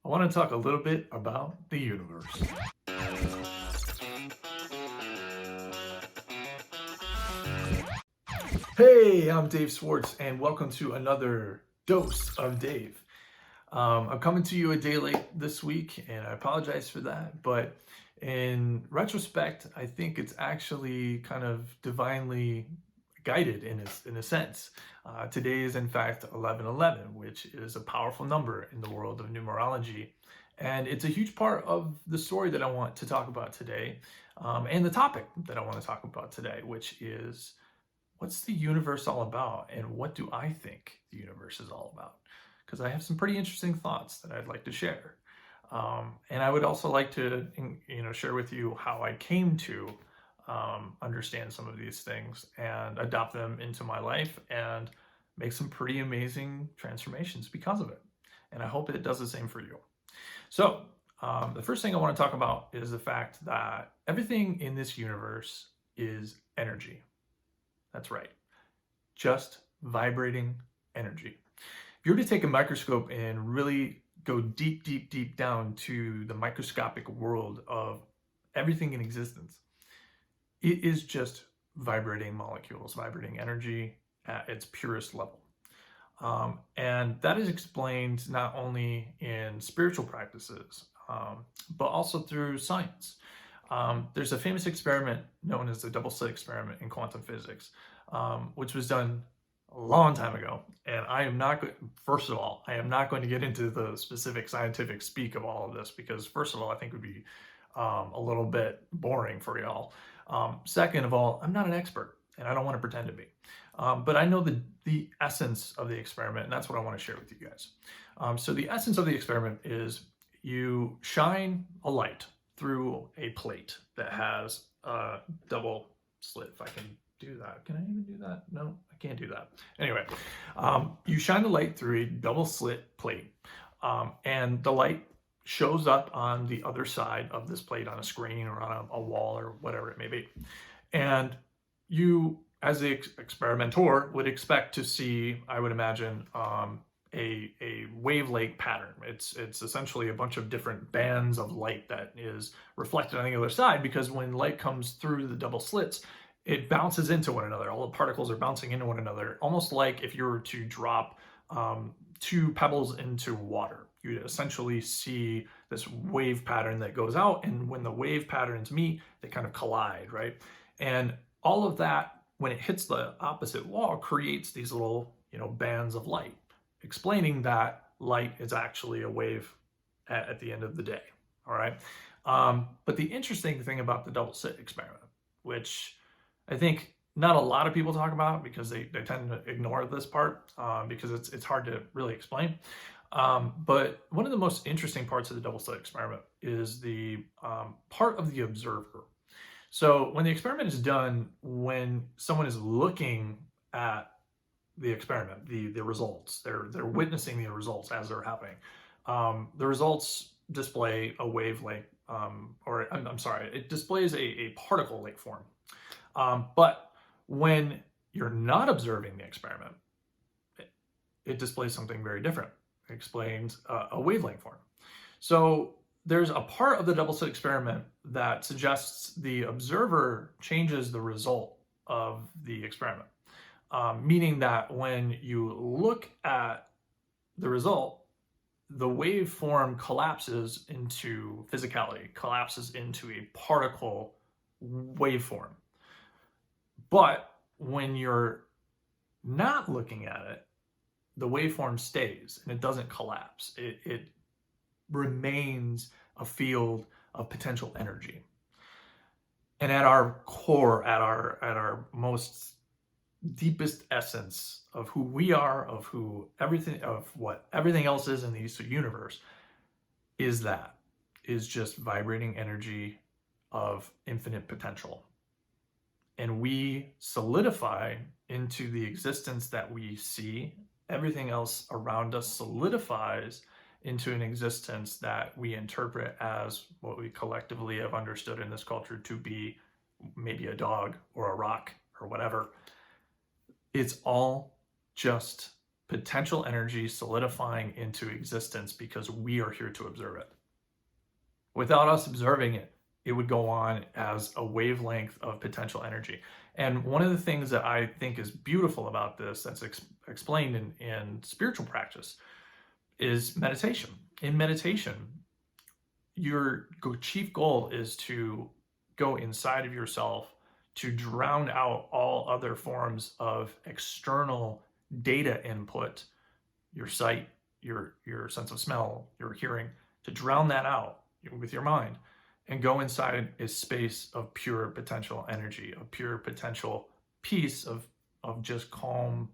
I want to talk a little bit about the universe. Hey, I'm Dave Swartz, and welcome to another Dose of Dave. I'm coming to you a day late this week, and I apologize for that. But in retrospect, I think it's actually kind of divinely guided in a sense. Today is, in fact, 1111, which is a powerful number in the world of numerology. And it's a huge part of the story that I want to talk about today, and the topic that I want to talk about today, which is what's the universe all about, and what do I think the universe is all about? Because I have some pretty interesting thoughts that I'd like to share. And I would also like to, share with you how I came to understand some of these things and adopt them into my life and make some pretty amazing transformations because of it. And I hope it does the same for you. So, the first thing I want to talk about is the fact that everything in this universe is energy. That's right, just vibrating energy. If you were to take a microscope and really go deep, deep, deep down to the microscopic world of everything in existence, it is just vibrating molecules, vibrating energy at its purest level. And that is explained not only in spiritual practices, but also through science. There's a famous experiment known as the double slit experiment in quantum physics, which was done a long time ago. And I am not, first of all, I am not going to get into the specific scientific speak of all of this because, first of all, I think it would be a little bit boring for y'all. Second of all, I'm not an expert and I don't want to pretend to be. But I know the essence of the experiment, and that's what I want to share with you guys. So the essence of the experiment is you shine a light through a plate that has a double slit. If I can do that. Can I even do that? No, I can't do that. Anyway, you shine the light through a double slit plate, and the light shows up on the other side of this plate on a screen or on a wall or whatever it may be. And you, as the experimenter, would expect to see, I would imagine, a wavelength pattern. It's essentially a bunch of different bands of light that is reflected on the other side, because when light comes through the double slits, it bounces into one another. All the particles are bouncing into one another, almost like if you were to drop two pebbles into water. You'd essentially see this wave pattern that goes out, and when the wave patterns meet, they kind of collide, right? And all of that, when it hits the opposite wall, creates these little, bands of light, explaining that light is actually a wave at the end of the day, all right? But the interesting thing about the double slit experiment, which I think not a lot of people talk about because they tend to ignore this part because it's hard to really explain. But one of the most interesting parts of the double slit experiment is the part of the observer. So when the experiment is done, when someone is looking at the experiment, the results, they're witnessing the results as they're happening. The results display a wavelength, it displays a particle-like form. But when you're not observing the experiment, it displays something very different. It explains a wavelength form. So there's a part of the double slit experiment that suggests the observer changes the result of the experiment, meaning that when you look at the result, the waveform collapses into physicality, collapses into a particle waveform. But when you're not looking at it, the waveform stays and it doesn't collapse. It remains a field of potential energy. And at our core, at our most deepest essence of who we are, of what everything else is in the universe, is just vibrating energy of infinite potential. And we solidify into the existence that we see. Everything else around us solidifies into an existence that we interpret as what we collectively have understood in this culture to be maybe a dog or a rock or whatever. It's all just potential energy solidifying into existence because we are here to observe it. Without us observing it, it would go on as a wavelength of potential energy. And one of the things that I think is beautiful about this, that's explained in spiritual practice, is meditation. In meditation, your chief goal is to go inside of yourself, to drown out all other forms of external data input, your sight, your sense of smell, your hearing, to drown that out with your mind and go inside a space of pure potential energy, of pure potential peace, of just calm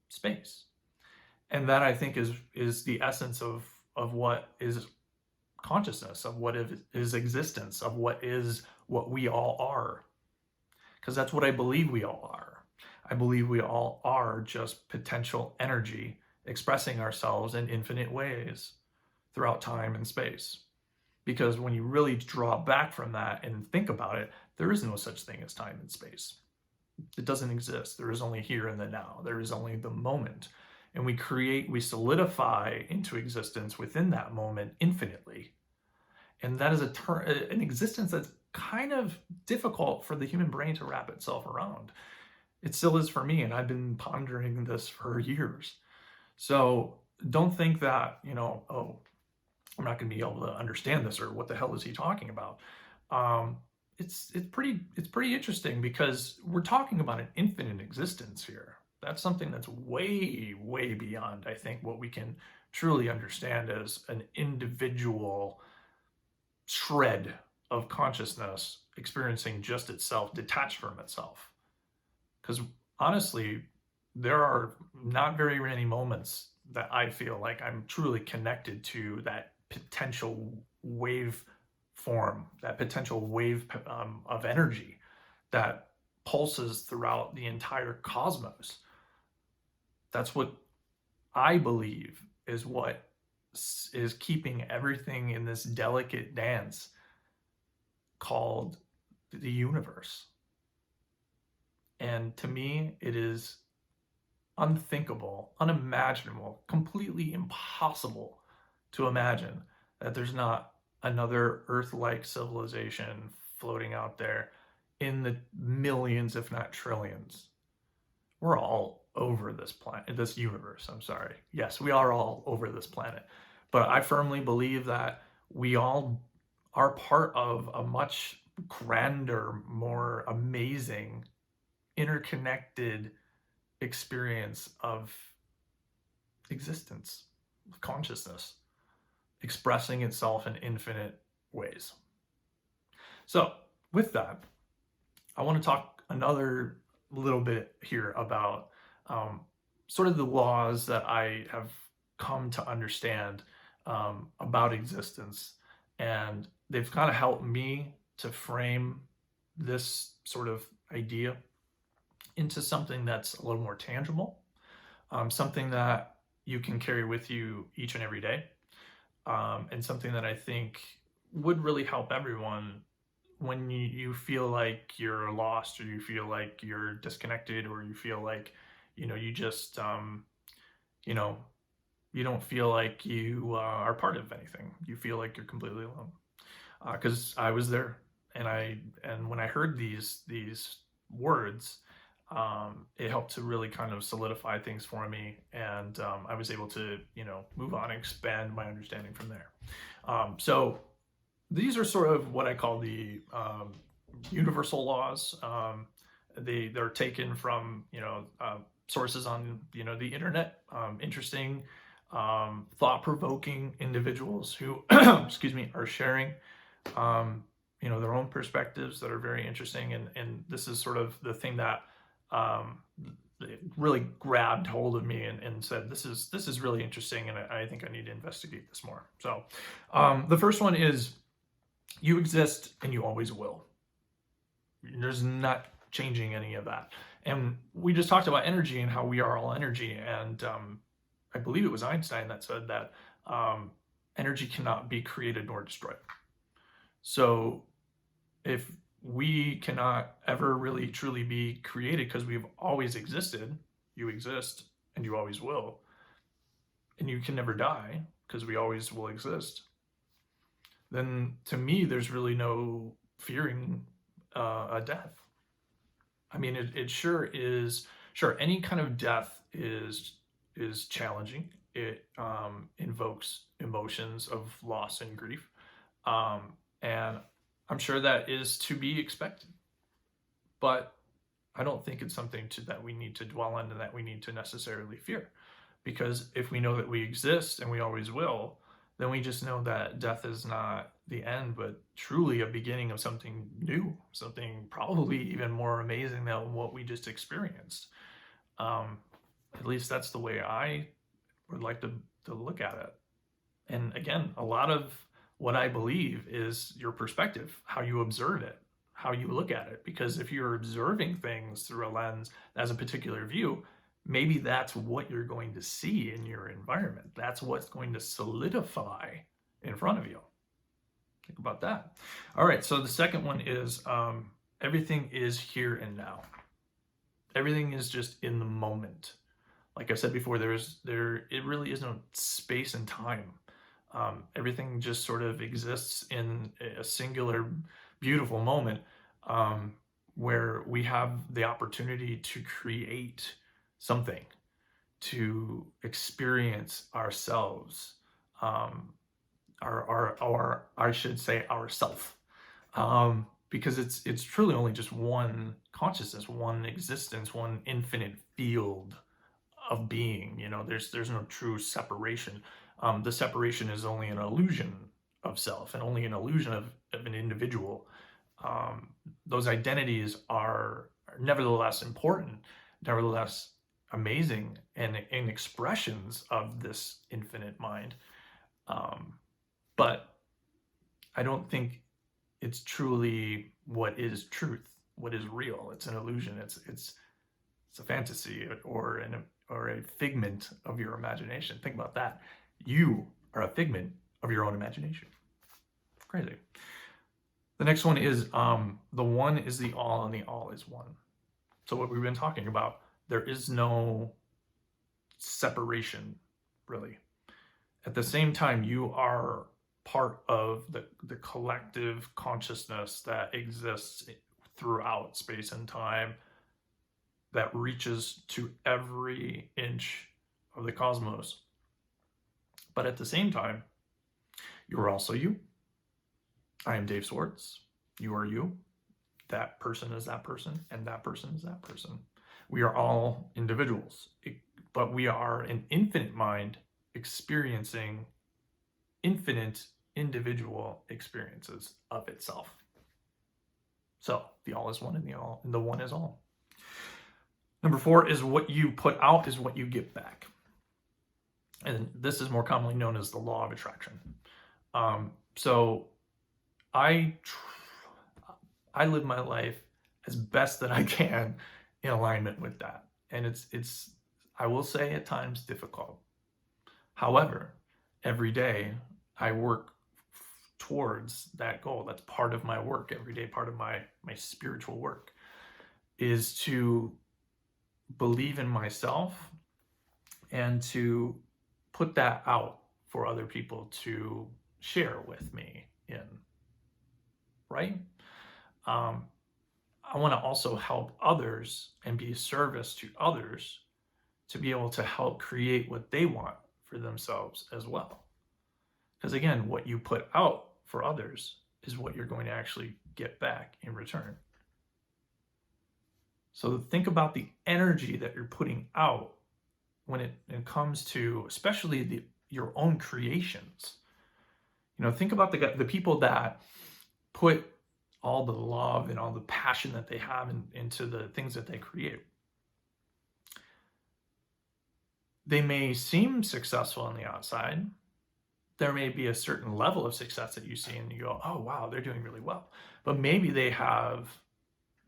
space. And that, I think, is the essence of what is consciousness, of what is existence, of what we all are. Because that's what I believe we all are. I believe we all are just potential energy expressing ourselves in infinite ways throughout time and space. Because when you really draw back from that and think about it, there is no such thing as time and space. It doesn't exist. There is only here and the now. There is only the moment. And we solidify into existence within that moment infinitely. And that is an existence that's kind of difficult for the human brain to wrap itself around. It still is for me, and I've been pondering this for years. So don't think that, oh, I'm not going to be able to understand this, or what the hell is he talking about? It's pretty interesting, because we're talking about an infinite existence here. That's something that's way, way beyond, I think, what we can truly understand as an individual shred of consciousness experiencing just itself, detached from itself. Because honestly, there are not very many moments that I feel like I'm truly connected to that potential wave form, that potential wave of energy that pulses throughout the entire cosmos. That's what I believe is what is keeping everything in this delicate dance called the universe. And to me, it is unthinkable, unimaginable, completely impossible to imagine that there's not another Earth-like civilization floating out there in the millions, if not trillions. We're all over this planet, this universe, I'm sorry. Yes, we are all over this planet. But I firmly believe that we all are part of a much grander, more amazing, interconnected experience of existence, of consciousness, expressing itself in infinite ways. So with that, I want to talk another little bit here about sort of the laws that I have come to understand about existence. And they've kind of helped me to frame this sort of idea into something that's a little more tangible, something that you can carry with you each and every day, and something that I think would really help everyone when you feel like you're lost, or you feel like you're disconnected, or you feel like, you just, you don't feel like you are part of anything. You feel like you're completely alone. Because I was there, and when I heard these words, it helped to really kind of solidify things for me, and I was able to, move on and expand my understanding from there. So these are sort of what I call the universal laws. They're taken from, sources on, the internet, interesting, thought-provoking individuals who, excuse me, are sharing, their own perspectives that are very interesting. And this is sort of the thing that really grabbed hold of me and said, this is really interesting, and I think I need to investigate this more. So the first one is, you exist and you always will. There's not changing any of that. And we just talked about energy and how we are all energy. And I believe it was Einstein that said that energy cannot be created nor destroyed. So if we cannot ever really truly be created because we've always existed, you exist, and you always will, and you can never die because we always will exist, then to me, there's really no fearing a death. I mean, it sure is. Sure, any kind of death is challenging. It invokes emotions of loss and grief, and I'm sure that is to be expected. But I don't think it's something that we need to dwell on and that we need to necessarily fear, because if we know that we exist and we always will, then we just know that death is not the end, but truly a beginning of something new, something probably even more amazing than what we just experienced. At least that's the way I would like to look at it. And again, a lot of what I believe is your perspective, how you observe it, how you look at it. Because if you're observing things through a lens as a particular view, maybe that's what you're going to see in your environment. That's what's going to solidify in front of you. Think about that. All right, so the second one is everything is here and now. Everything is just in the moment. Like I said before, it really is no space and time. Everything just sort of exists in a singular, beautiful moment where we have the opportunity to create something, to experience ourselves, I should say ourself, because it's truly only just one consciousness, one existence, one infinite field of being. You know, there's no true separation. The separation is only an illusion of self and only an illusion of an individual. Those identities are nevertheless important, nevertheless amazing, and expressions of this infinite mind. But I don't think it's truly what is truth, what is real. It's an illusion. It's a fantasy or a figment of your imagination. Think about that. You are a figment of your own imagination. Crazy. The next one is the one is the all and the all is one. So what we've been talking about, there is no separation, really. At the same time, you are part of the collective consciousness that exists throughout space and time, that reaches to every inch of the cosmos. But at the same time, you are also you. I am Dave Swartz. You are you. That person is that person, and that person is that person. We are all individuals, but we are an infinite mind experiencing infinite individual experiences of itself. So the all is one and the one is all. Number 4 is what you put out is what you get back. And this is more commonly known as the law of attraction. So I live my life as best that I can in alignment with that. And it's I will say at times difficult. However, every day I work towards that goal. That's part of my work every day. Part of my spiritual work is to believe in myself and to put that out for other people to share with me in, right? I want to also help others and be a service to others to be able to help create what they want for themselves as well. Because again, what you put out for others is what you're going to actually get back in return. So think about the energy that you're putting out when it comes to especially your own creations. You know, think about the people that put all the love and all the passion that they have into the things that they create. They may seem successful on the outside. There may be a certain level of success that you see and you go, oh, wow, they're doing really well. But maybe they have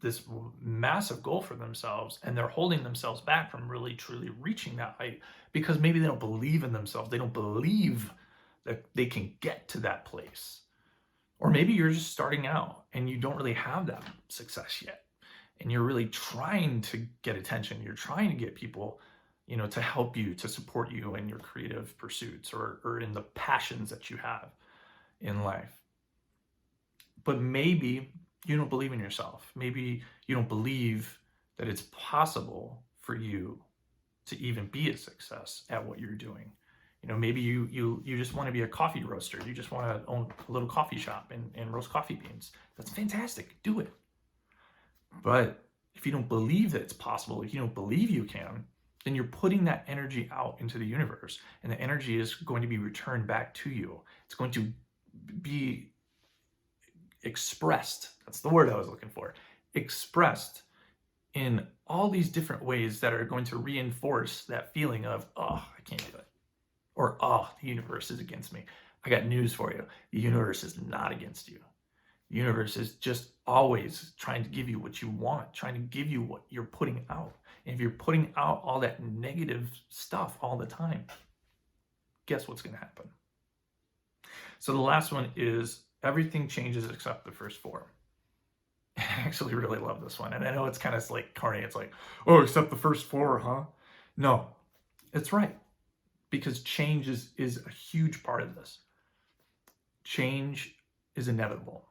this massive goal for themselves and they're holding themselves back from really, truly reaching that height because maybe they don't believe in themselves. They don't believe that they can get to that place. Or maybe you're just starting out and you don't really have that success yet. And you're really trying to get attention. You're trying to get people to help you, to support you in your creative pursuits or in the passions that you have in life. But maybe you don't believe in yourself. Maybe you don't believe that it's possible for you to even be a success at what you're doing. Maybe you just want to be a coffee roaster. You just want to own a little coffee shop and roast coffee beans. That's fantastic. Do it. But if you don't believe that it's possible, if you don't believe you can, then you're putting that energy out into the universe, and the energy is going to be returned back to you. It's going to be expressed. That's the word I was looking for. Expressed in all these different ways that are going to reinforce that feeling of, oh, I can't do it. Or, oh, the universe is against me. I got news for you. The universe is not against you. The universe is just always trying to give you what you want, trying to give you what you're putting out. And if you're putting out all that negative stuff all the time, guess what's going to happen? So the last one is everything changes except the first four. I actually really love this one. And I know it's kind of like corny. It's like, oh, except the first four, huh? No, it's right. Because change is a huge part of this. Change is inevitable.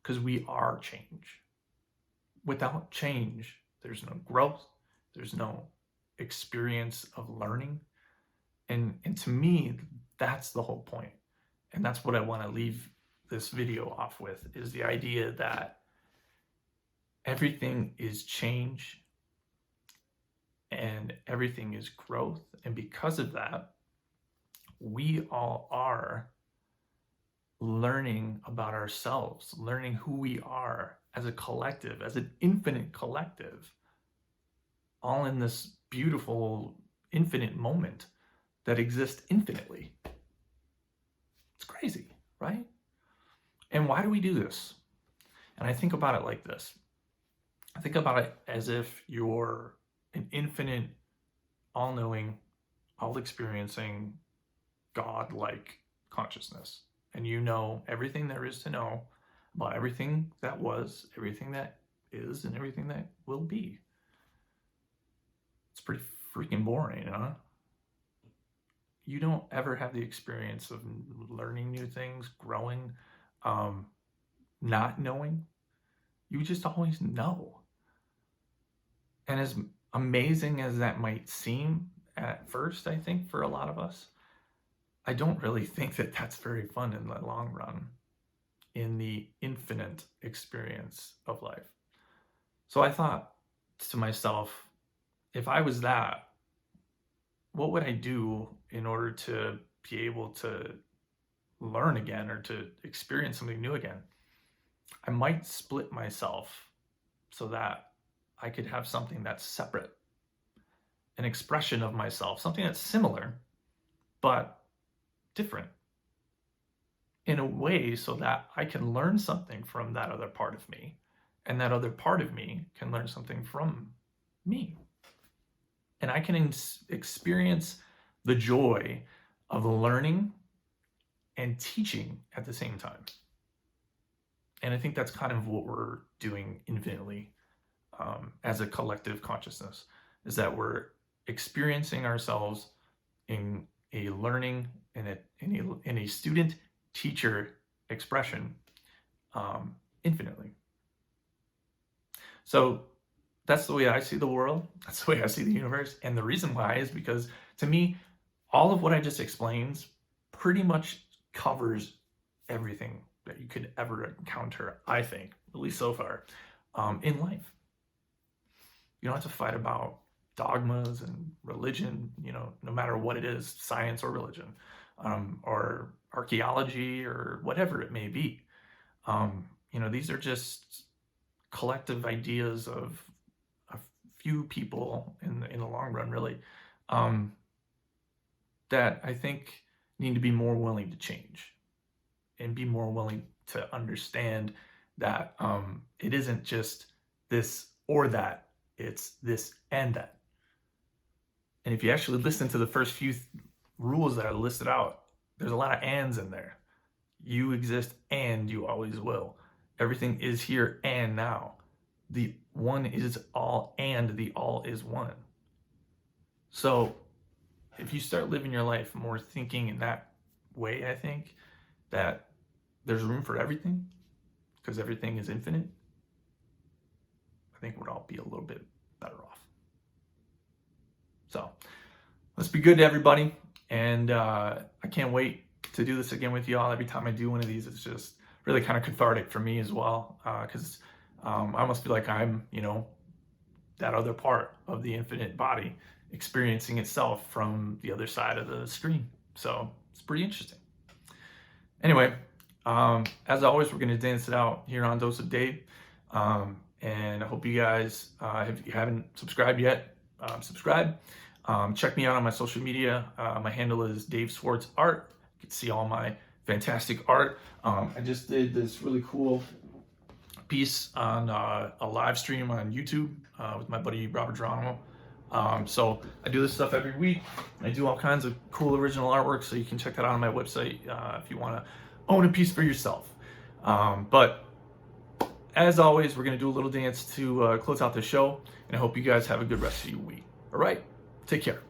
Because we are change. Without change, there's no growth. There's no experience of learning. And to me, that's the whole point. And that's what I want to leave this video off with, is the idea that everything is change and everything is growth. And because of that, we all are learning about ourselves, learning who we are as a collective, as an infinite collective, all in this beautiful, infinite moment that exists infinitely. It's crazy, right? And why do we do this? And I think about it like this. I think about it as if you're an infinite, all-knowing, all-experiencing, God-like consciousness. And you know everything there is to know about everything that was, everything that is, and everything that will be. It's pretty freaking boring, huh? You don't ever have the experience of learning new things, growing, not knowing. You just always know. And as amazing as that might seem at first, I think, for a lot of us, I don't really think that that's very fun in the long run, in the infinite experience of life. So I thought to myself, if I was that, what would I do in order to be able to learn again or to experience something new again? I might split myself so that I could have something that's separate, an expression of myself, something that's similar, but different in a way so that I can learn something from that other part of me, and that other part of me can learn something from me. And I can experience the joy of learning and teaching at the same time. And I think that's kind of what we're doing infinitely as a collective consciousness, is that we're experiencing ourselves in a learning and in a student-teacher expression infinitely. So that's the way I see the world. That's the way I see the universe. And the reason why is because, to me, all of what I just explained pretty much covers everything that you could ever encounter, I think, at least so far, in life. You don't have to fight about dogmas and religion, no matter what it is, science or religion, or archaeology or whatever it may be. These are just collective ideas of a few people in the long run, really, that I think need to be more willing to change and be more willing to understand that it isn't just this or that, it's this and that. And if you actually listen to the first few rules that I listed out, there's a lot of ands in there. You exist and you always will. Everything is here and now. The one is all and the all is one. So if you start living your life more thinking in that way, I think that there's room for everything because everything is infinite. I think we'd all be a little bit better off. So let's be good to everybody. And I can't wait to do this again with y'all. Every time I do one of these, it's just really kind of cathartic for me as well. Because I almost feel like I'm, that other part of the infinite body experiencing itself from the other side of the screen. So it's pretty interesting. Anyway, as always, we're going to dance it out here on Dose of Dave. And I hope you guys, if you haven't subscribed yet, subscribe. Check me out on my social media. My handle is Dave Swartz Art. You can see all my fantastic art. I just did this really cool piece on a live stream on YouTube with my buddy Robert Geronimo. So I do this stuff every week. I do all kinds of cool original artwork, so you can check that out on my website if you want to own a piece for yourself. But as always, we're going to do a little dance to close out the show, and I hope you guys have a good rest of your week. All right, take care.